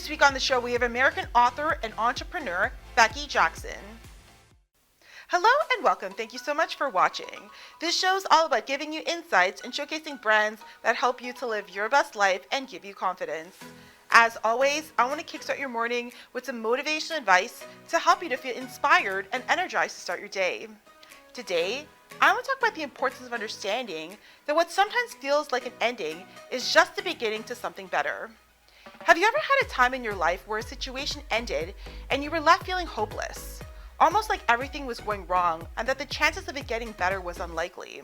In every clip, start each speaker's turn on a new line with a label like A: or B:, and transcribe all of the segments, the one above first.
A: This week on the show, we have American author and entrepreneur, Becky Jackson. Hello and welcome. Thank you so much for watching. This show is all about giving you insights and showcasing brands that help you to live your best life and give you confidence. As always, I want to kickstart your morning with some motivational advice to help you to feel inspired and energized to start your day. Today, I want to talk about the importance of understanding that what sometimes feels like an ending is just the beginning to something better. Have you ever had a time in your life where a situation ended and you were left feeling hopeless? Almost like everything was going wrong and that the chances of it getting better was unlikely.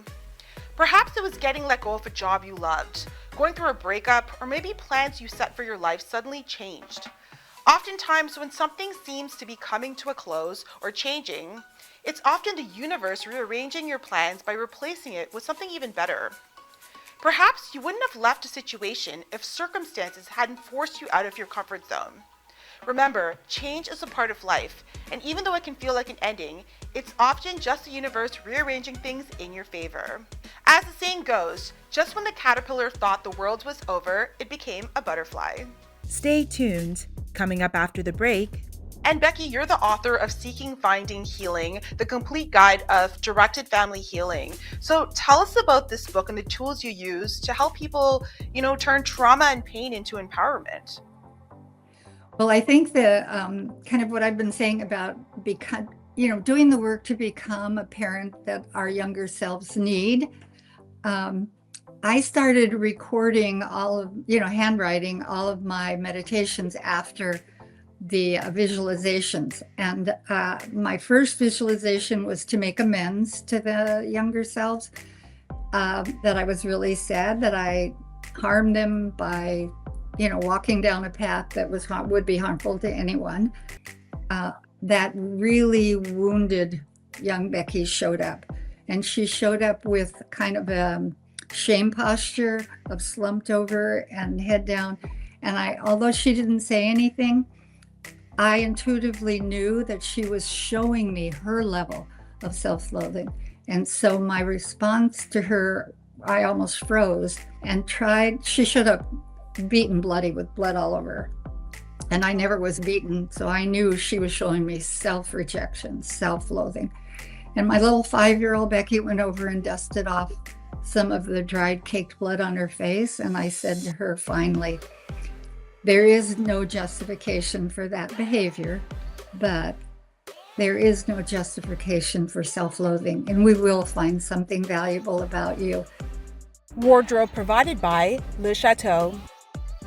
A: Perhaps it was getting let go of a job you loved, going through a breakup, or maybe plans you set for your life suddenly changed. Oftentimes, when something seems to be coming to a close or changing, it's often the universe rearranging your plans by replacing it with something even better. Perhaps you wouldn't have left a situation if circumstances hadn't forced you out of your comfort zone. Remember, change is a part of life, and even though it can feel like an ending, it's often just the universe rearranging things in your favor. As the saying goes, just when the caterpillar thought the world was over, it became a butterfly.
B: Stay tuned. Coming up after the break.
A: And Becky, you're the author of Seeking, Finding, Healing, the complete guide of directed family healing. So tell us about this book and the tools you use to help people, turn trauma and pain into empowerment.
C: Well, I think the kind of what I've been saying about doing the work to become a parent that our younger selves need. I started recording handwriting all of my meditations after the visualizations. And my first visualization was to make amends to the younger selves, that I was really sad that I harmed them by walking down a path that would be harmful to anyone. That really wounded young Becky showed up. And she showed up with kind of a shame posture of slumped over and head down. And although she didn't say anything, I intuitively knew that she was showing me her level of self-loathing. And so my response to her, I almost froze and she showed up beaten bloody with blood all over her. And I never was beaten, so I knew she was showing me self-rejection, self-loathing. And my little 5-year-old Becky went over and dusted off some of the dried caked blood on her face. And I said to her finally, there is no justification for that behavior, but there is no justification for self-loathing, and we will find something valuable about you.
B: Wardrobe provided by Le Chateau.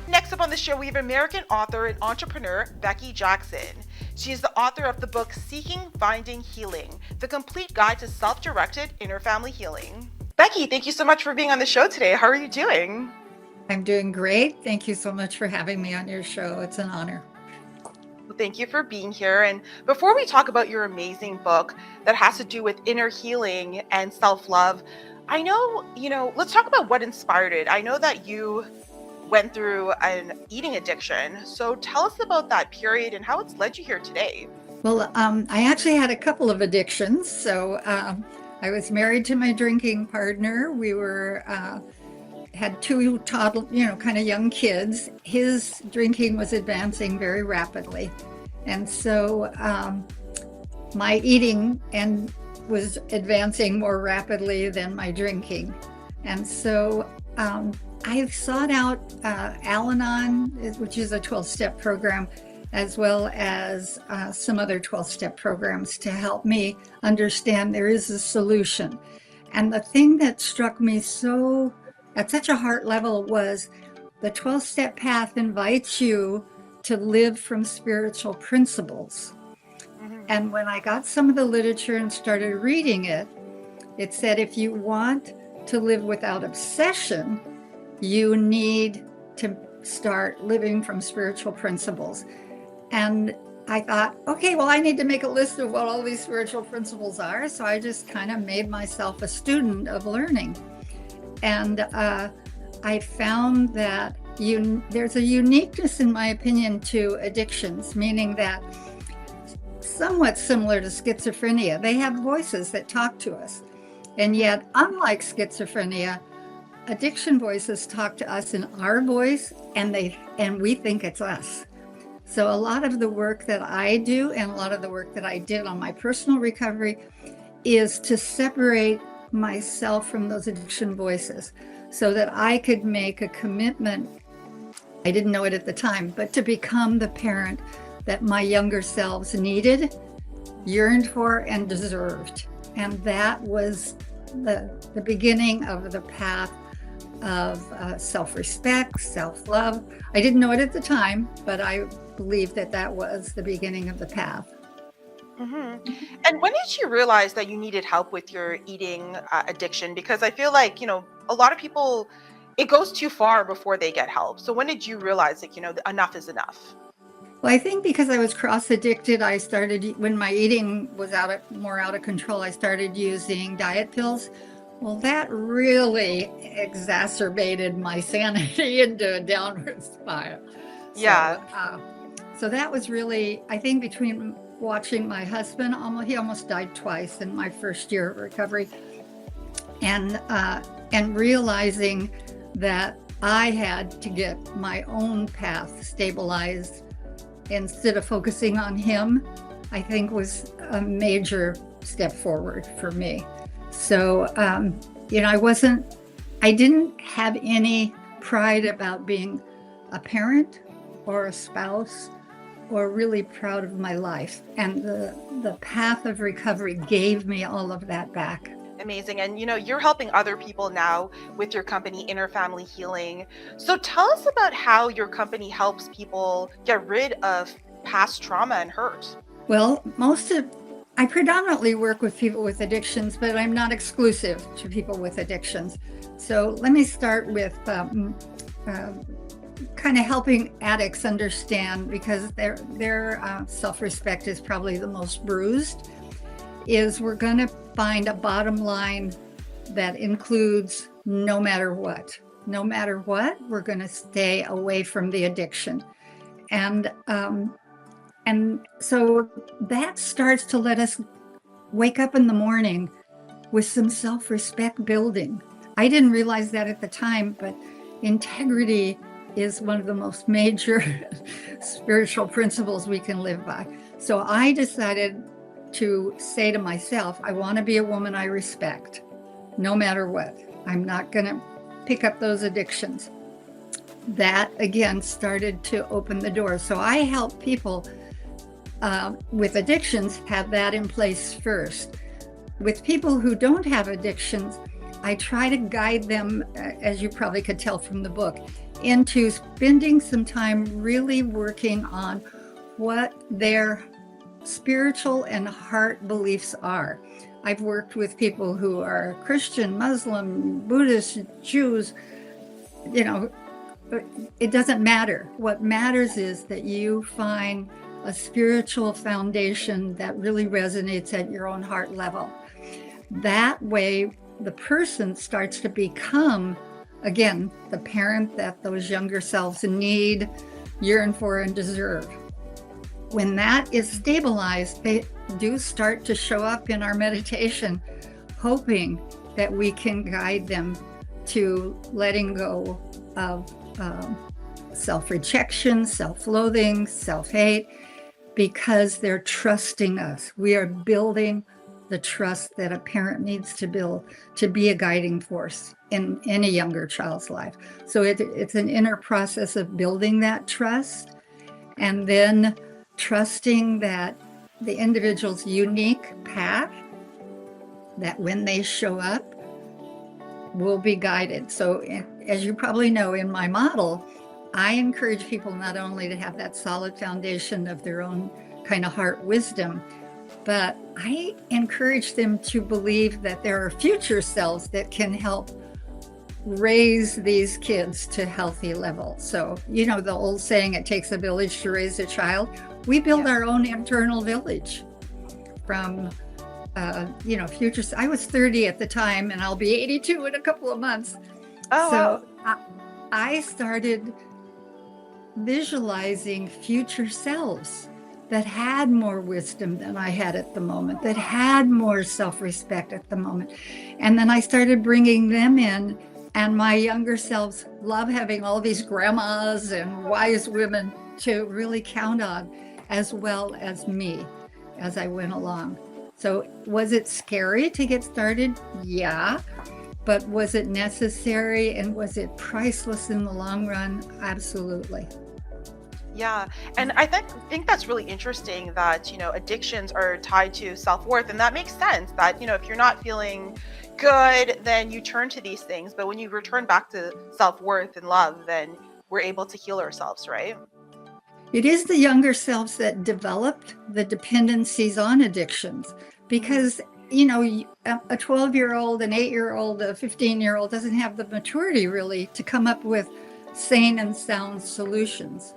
A: Next up on the show, we have American author and entrepreneur, Becky Jackson. She is the author of the book Seeking, Finding, Healing, the complete guide to self-directed inner family healing. Becky, thank you so much for being on the show today. How are you doing?
C: I'm doing great. Thank you so much for having me on your show. It's an honor.
A: Well, thank you for being here. And before we talk about your amazing book that has to do with inner healing and self-love, I know, let's talk about what inspired it. I know that you went through an eating addiction. So tell us about that period and how it's led you here today.
C: Well, I actually had a couple of addictions. So I was married to my drinking partner. We had two toddler, kind of young kids. His drinking was advancing very rapidly. And so my eating was advancing more rapidly than my drinking. And so I sought out Al-Anon, which is a 12-step program, as well as some other 12-step programs to help me understand there is a solution. And the thing that struck me at such a heart level was the 12-step path invites you to live from spiritual principles. Mm-hmm. And when I got some of the literature and started reading it, it said if you want to live without obsession, you need to start living from spiritual principles. And I thought, okay, well, I need to make a list of what all these spiritual principles are. So I just kind of made myself a student of learning. And I found that there's a uniqueness, in my opinion, to addictions, meaning that somewhat similar to schizophrenia, they have voices that talk to us. And yet, unlike schizophrenia, addiction voices talk to us in our voice, and we think it's us. So a lot of the work that I do and a lot of the work that I did on my personal recovery is to separate myself from those addiction voices so that I could make a commitment. I didn't know it at the time, but to become the parent that my younger selves needed, yearned for, and deserved. And that was the beginning of the path of self-respect, self-love. I didn't know it at the time, but I believe that that was the beginning of the path.
A: Mm-hmm. And when did you realize that you needed help with your eating addiction? Because I feel like, a lot of people, it goes too far before they get help. So when did you realize that, enough is enough?
C: Well, I think because I was cross-addicted, I started, when my eating was more out of control, I started using diet pills. Well, that really exacerbated my sanity into a downward spiral.
A: Yeah.
C: So that was really, I think, between watching my husband, he almost died twice in my first year of recovery, and realizing that I had to get my own path stabilized instead of focusing on him, I think was a major step forward for me. So, I didn't have any pride about being a parent or a spouse or really proud of my life. And the path of recovery gave me all of that back.
A: Amazing. And you're helping other people now with your company, Inner Family Healing. So tell us about how your company helps people get rid of past trauma and hurt.
C: Well, I predominantly work with people with addictions, but I'm not exclusive to people with addictions. So let me start with kind of helping addicts understand, because their self-respect is probably the most bruised, is we're going to find a bottom line that includes no matter what. No matter what, we're going to stay away from the addiction. And so that starts to let us wake up in the morning with some self-respect building. I didn't realize that at the time, but integrity is one of the most major spiritual principles we can live by. So I decided to say to myself, I want to be a woman I respect, no matter what. I'm not going to pick up those addictions. That, again, started to open the door. So I help people with addictions have that in place first. With people who don't have addictions, I try to guide them, as you probably could tell from the book, into spending some time really working on what their spiritual and heart beliefs are. I've worked with people who are Christian, Muslim, Buddhist, Jews. It doesn't matter. What matters is that you find a spiritual foundation that really resonates at your own heart level. That way, the person starts to become, again, the parent that those younger selves need, yearn for, and deserve. When that is stabilized, they do start to show up in our meditation, hoping that we can guide them to letting go of self-rejection, self-loathing, self-hate, because they're trusting us. We are building the trust that a parent needs to build to be a guiding force in any younger child's life. So it's an inner process of building that trust, and then trusting that the individual's unique path, that when they show up, will be guided. So as you probably know, in my model, I encourage people not only to have that solid foundation of their own kind of heart wisdom, but I encourage them to believe that there are future selves that can help raise these kids to healthy levels. So, the old saying, it takes a village to raise a child. We build our own internal village from, future. I was 30 at the time, and I'll be 82 in a couple of months.
A: Oh,
C: so
A: wow.
C: I started visualizing future selves that had more wisdom than I had at the moment, that had more self-respect at the moment. And then I started bringing them in, and my younger selves love having all these grandmas and wise women to really count on, as well as me, as I went along. So was it scary to get started? Yeah. But was it necessary, and was it priceless in the long run? Absolutely.
A: Yeah, and I think that's really interesting that, addictions are tied to self-worth, and that makes sense that, if you're not feeling good, then you turn to these things, but when you return back to self-worth and love, then we're able to heal ourselves, right?
C: It is the younger selves that developed the dependencies on addictions because, a 12-year-old, an 8-year-old, a 15-year-old doesn't have the maturity really to come up with sane and sound solutions.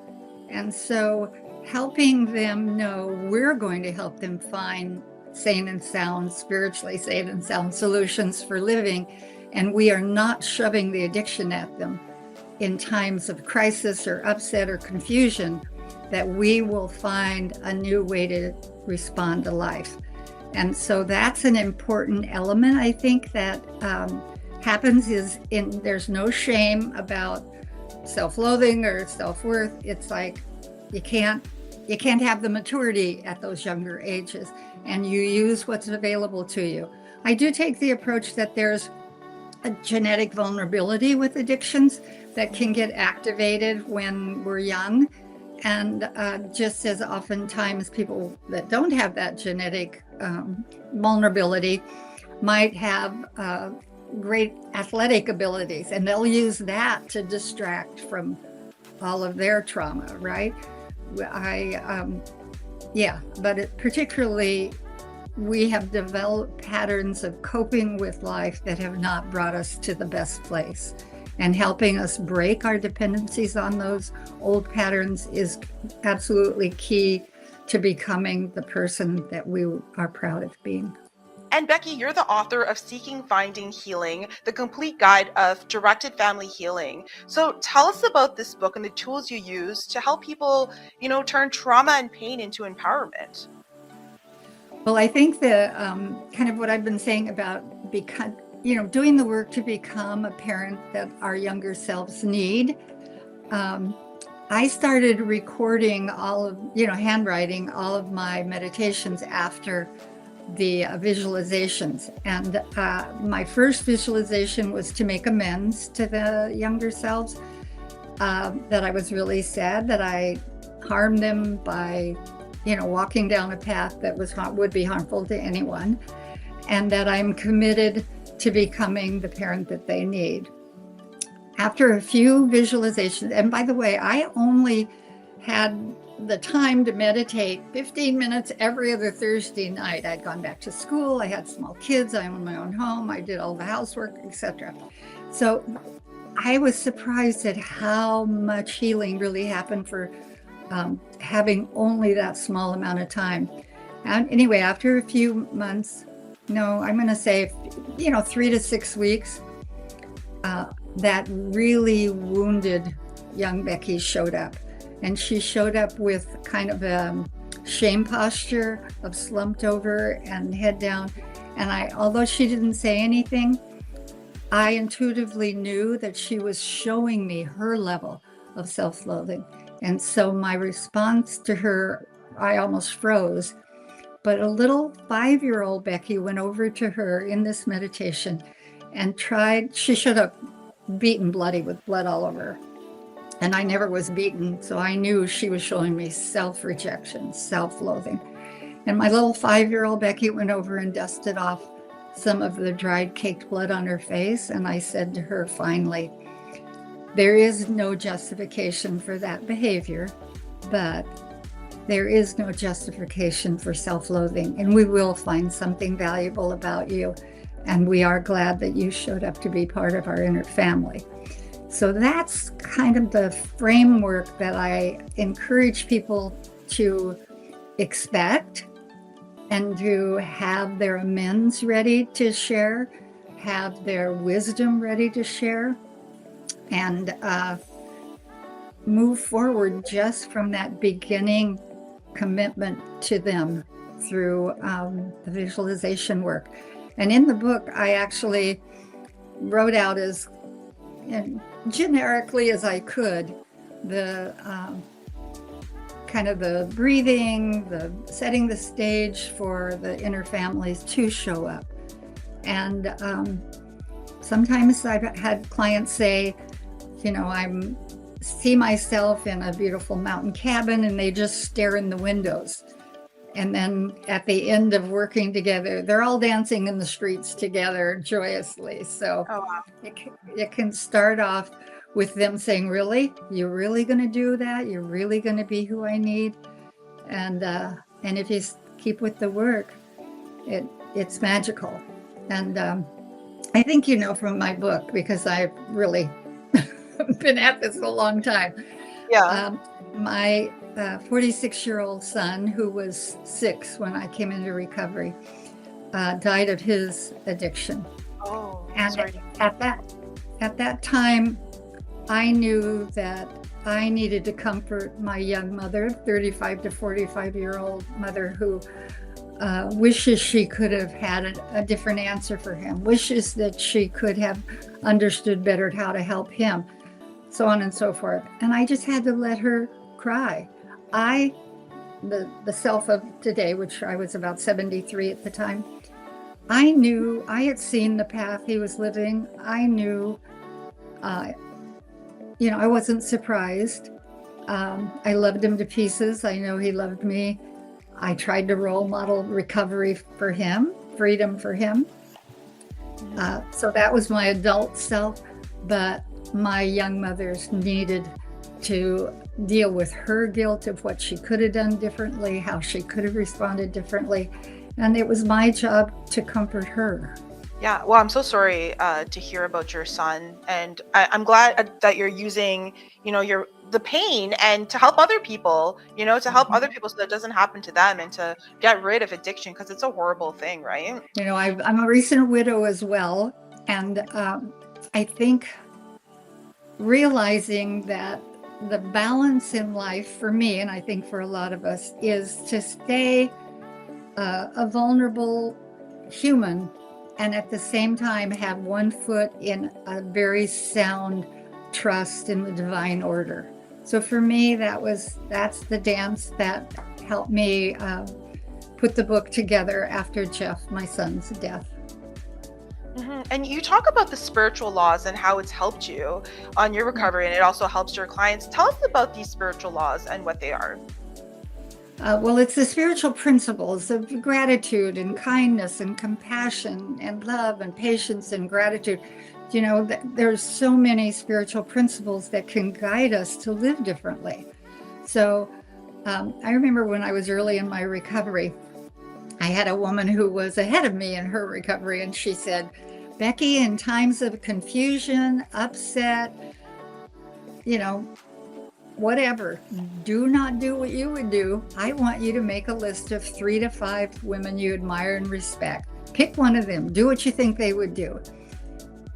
C: And so helping them know we're going to help them find sane and sound, spiritually sane and sound solutions for living. And we are not shoving the addiction at them in times of crisis or upset or confusion, that we will find a new way to respond to life. And so that's an important element, I think, that happens there's no shame about self-loathing or self-worth. It's like you can't have the maturity at those younger ages, and you use what's available to you. I do take the approach that there's a genetic vulnerability with addictions that can get activated when we're young. And just as oftentimes people that don't have that genetic vulnerability might have great athletic abilities, and they'll use that to distract from all of their trauma, right? But particularly we have developed patterns of coping with life that have not brought us to the best place. And helping us break our dependencies on those old patterns is absolutely key to becoming the person that we are proud of being.
A: And Becky, you're the author of Seeking, Finding, Healing, the complete guide of directed family healing. So tell us about this book and the tools you use to help people, turn trauma and pain into empowerment.
C: Well, I think the kind of what I've been saying about doing the work to become a parent that our younger selves need. I started recording handwriting all of my meditations after the visualizations. And my first visualization was to make amends to the younger selves, that I was really sad that I harmed them by, walking down a path that would be harmful to anyone, and that I'm committed to becoming the parent that they need. After a few visualizations, and by the way, I only had the time to meditate 15 minutes every other Thursday night. I'd gone back to school, I had small kids, I owned my own home, I did all the housework, etc. So I was surprised at how much healing really happened for having only that small amount of time. And anyway, after a few months, I'm going to say, 3 to 6 weeks, that really wounded young Becky showed up. And she showed up with kind of a shame posture of slumped over and head down. And although she didn't say anything, I intuitively knew that she was showing me her level of self-loathing. And so my response to her, I almost froze. But a little 5-year-old Becky went over to her in this meditation and she showed up beaten bloody with blood all over her. And I never was beaten, so I knew she was showing me self-rejection, self-loathing. And my little 5-year-old Becky went over and dusted off some of the dried caked blood on her face. And I said to her finally, there is no justification for that behavior, but there is no justification for self-loathing, and we will find something valuable about you. And we are glad that you showed up to be part of our inner family. So that's kind of the framework that I encourage people to expect, and to have their amends ready to share, have their wisdom ready to share, and move forward just from that beginning commitment to them through the visualization work. And in the book, I actually wrote out as generically as I could the kind of the breathing, the setting the stage for the inner families to show up. And sometimes I've had clients say, I see myself in a beautiful mountain cabin, and they just stare in the windows. And then at the end of working together, they're all dancing in the streets together joyously. So
A: Oh, wow.
C: it can start off with them saying, really, you're really going to do that? You're really going to be who I need? And if you keep with the work, it's magical. And I think from my book, because I've really been at this a long time.
A: Yeah.
C: My 46-year-old son, who was 6 when I came into recovery, died of his addiction.
A: Oh,
C: And
A: sorry.
C: at that time, I knew that I needed to comfort my young mother, 35 to 45-year-old mother, who wishes she could have had a different answer for him, wishes that she could have understood better how to help him, so on and so forth. And I just had to let her cry. The self of today, which I was about 73 at the time, I knew, I had seen the path he was living. I knew, I wasn't surprised. I loved him to pieces. I know he loved me. I tried to role model recovery for him, freedom for him. So that was my adult self, but my young mothers needed to deal with her guilt of what she could have done differently, how she could have responded differently. And it was my job to comfort her.
A: Yeah, well, I'm so sorry to hear about your son, and I'm glad that you're using, the pain and to help other people, to help other people so that doesn't happen to them and to get rid of addiction, because it's a horrible thing, right?
C: I'm a recent widow as well, and I think realizing that the balance in life for me, and I think for a lot of us, is to stay a vulnerable human and at the same time have one foot in a very sound trust in the divine order. So for me, that's the dance that helped me put the book together after Jeff, my son's death.
A: And you talk about the spiritual laws and how it's helped you on your recovery, and it also helps your clients. Tell us about these spiritual laws and what they are.
C: Well, it's the spiritual principles of gratitude and kindness and compassion and love and patience and gratitude. There's so many spiritual principles that can guide us to live differently. So I remember when I was early in my recovery, I had a woman who was ahead of me in her recovery, and she said, Becky, in times of confusion, upset, whatever, do not do what you would do. I want you to make a list of 3 to 5 women you admire and respect. Pick one of them, do what you think they would do.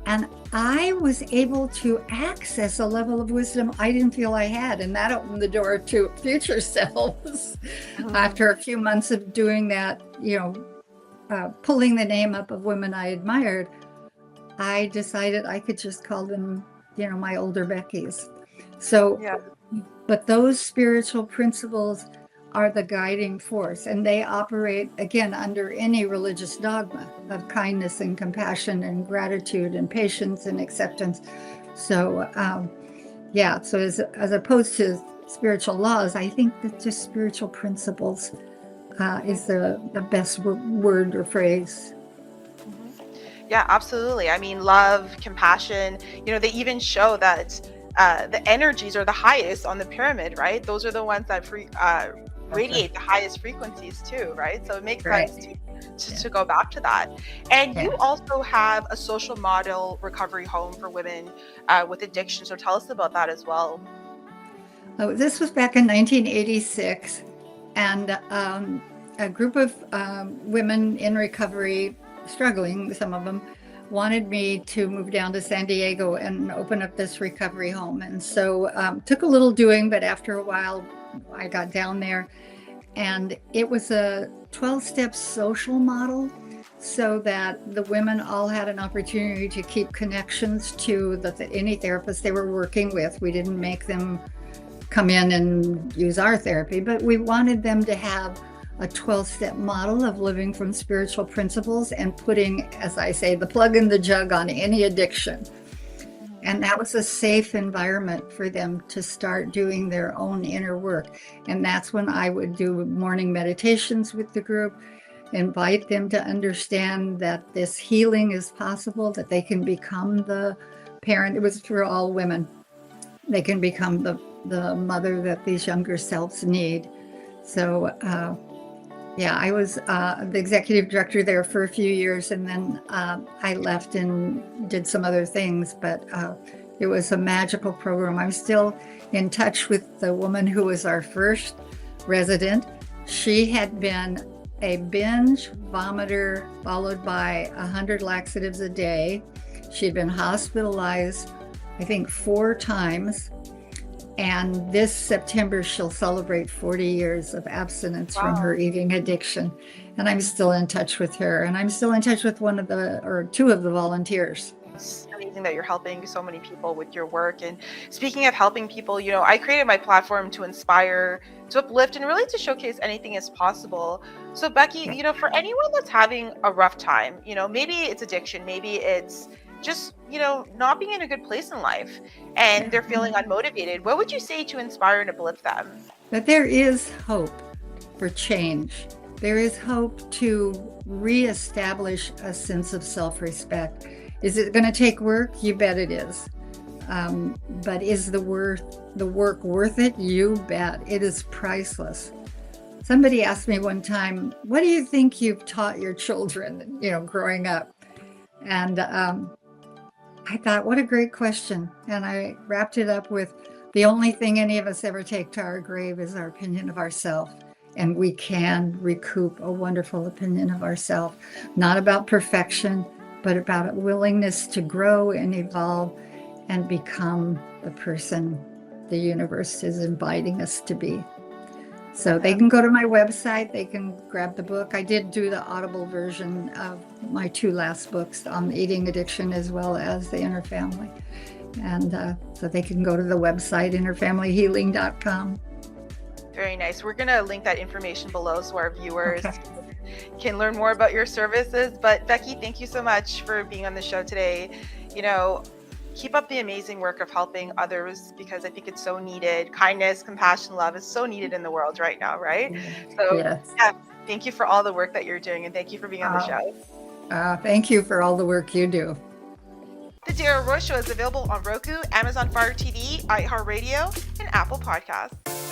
C: And I was able to access a level of wisdom I didn't feel I had. And that opened the door to future selves. After a few months of doing that, pulling the name up of women I admired, I decided I could just call them, my older Beckys. So,
A: Yeah.
C: But those spiritual principles are the guiding force, and they operate, again, under any religious dogma of kindness and compassion and gratitude and patience and acceptance. So, so as opposed to spiritual laws, I think that just spiritual principles is the best word or phrase.
A: Yeah, absolutely. I mean, love, compassion, they even show that the energies are the highest on the pyramid, right? Those are the ones that radiate the highest frequencies too, right? So it makes sense to go back to that. And you also have a social model recovery home for women with addiction. So tell us about that as well.
C: Oh, this was back in 1986, and a group of women in recovery, struggling, some of them, wanted me to move down to San Diego and open up this recovery home. And so took a little doing, but after a while I got down there, and it was a 12-step social model so that the women all had an opportunity to keep connections to any therapist they were working with. We didn't make them come in and use our therapy, but we wanted them to have a 12-step model of living from spiritual principles and putting, as I say, the plug in the jug on any addiction. And that was a safe environment for them to start doing their own inner work. And that's when I would do morning meditations with the group, invite them to understand that this healing is possible, that they can become the parent. It was for all women. They can become the mother that these younger selves need. So, I was the executive director there for a few years, and then I left and did some other things, but it was a magical program. I'm still in touch with the woman who was our first resident. She had been a binge vomiter followed by 100 laxatives a day. She'd been hospitalized, I think, 4 times. And this September, she'll celebrate 40 years of abstinence from her eating addiction. And I'm still in touch with her. And I'm still in touch with 2 of the volunteers.
A: It's amazing that you're helping so many people with your work. And speaking of helping people, I created my platform to inspire, to uplift, and really to showcase anything is possible. So Becky, for anyone that's having a rough time, maybe it's addiction, maybe it's just, not being in a good place in life and they're feeling unmotivated, what would you say to inspire and uplift them?
C: That there is hope for change. There is hope to reestablish a sense of self-respect. Is it going to take work? You bet it is. But is the work worth it? You bet. It is priceless. Somebody asked me one time, what do you think you've taught your children, growing up? And I thought, what a great question. And I wrapped it up with, the only thing any of us ever take to our grave is our opinion of ourselves. And we can recoup a wonderful opinion of ourselves, not about perfection, but about a willingness to grow and evolve and become the person the universe is inviting us to be. So they can go to my website, they can grab the book. I did do the Audible version of my 2 last books on eating addiction as well as the inner family. And so they can go to the website, innerfamilyhealing.com.
A: Very nice. We're going to link that information below so our viewers can learn more about your services. But Becky, thank you so much for being on the show today. Keep up the amazing work of helping others, because I think it's so needed. Kindness, compassion, love is so needed in the world right now, right? So thank you for all the work that you're doing, and thank you for being on the show.
C: Thank you for all the work you do.
A: The Darriel Roy Show is available on Roku, Amazon Fire TV, iHeartRadio, and Apple Podcasts.